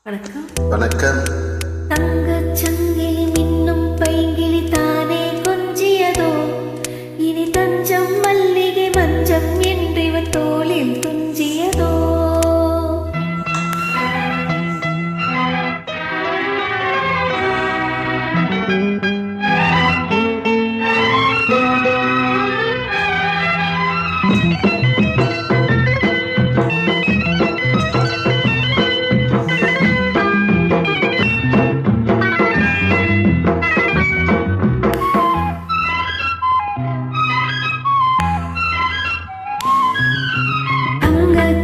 வணக்கம். வணக்கம். தங்கச் சங்கிலி மின்னும் பைங்கிளி தானே கொஞ்சியதோ, இனி தஞ்சம் மல்லிகை மஞ்சம் என்றிவன் தோளில் துஞ்சியதோ.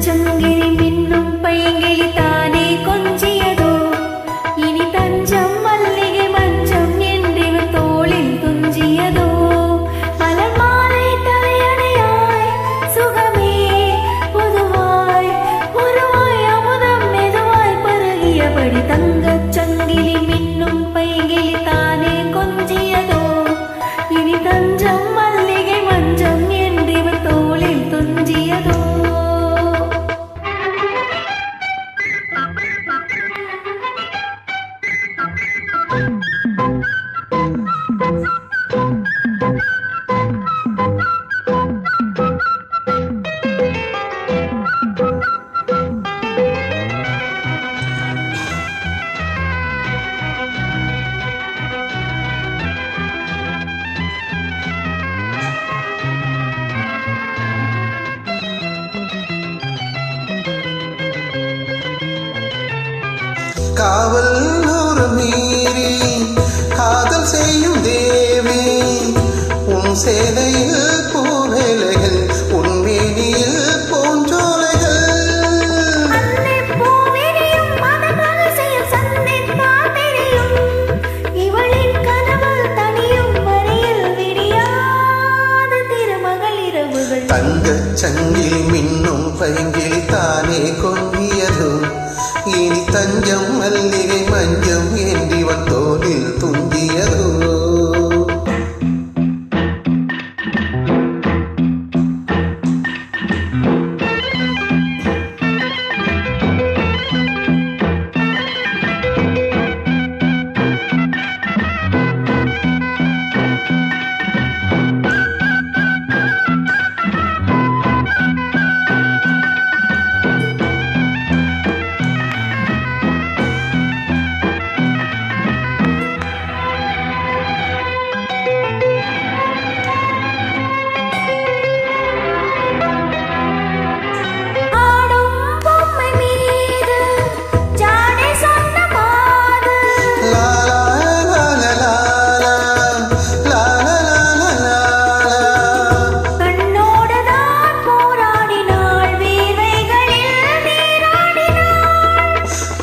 சங்கிலி மின்னும் பைங்கிளி தானே கொஞ்சியதோ, இனி தஞ்சம் மல்லிகை மஞ்சம் என்றிவன் தோளில் துஞ்சியதோ. மலர் மாலை தலையணையாய் சுகமே பொதுவாய் உருவாய் அமுதம் மெதுவாய் பருகியபடி தங்கச் சங்கிலி மின்னும் பைங்கிளி தானே கொஞ்சியதோ, இனி தஞ்சம் மல்லிகை மஞ்சம் என்றிவன் தோளில் துஞ்சியதோ. காவல் ஒரு மீறி காதல் செய்யும் தேவி, உன் சேலையில் பூவேலைகள் உன் மேனியில் பூஞ்சோலைகள். தங்கச் சங்கிலி மின்னும் பைங்கிளி தானே கொஞ்சியதும், இனி தஞ்சம் மல்லிகை மஞ்சம் என்றிவன் தோளில் துஞ்சியதோ.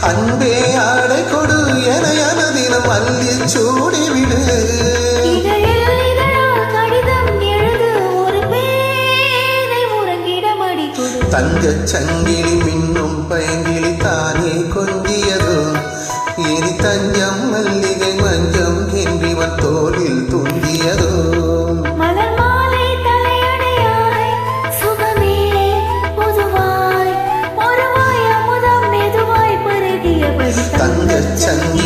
அன்பே ஆடை கொடு என அனுதினம் அள்ளி சூடிவிடு. தங்கச் சங்கிலி மின்னும் பைங்கிளி தானே கொஞ்சியதோ, இனி தஞ்சம் மல்லிகை மஞ்சம் என்றிவன் தோளில் துஞ்சியதோ. தங்கச் சங்கிலி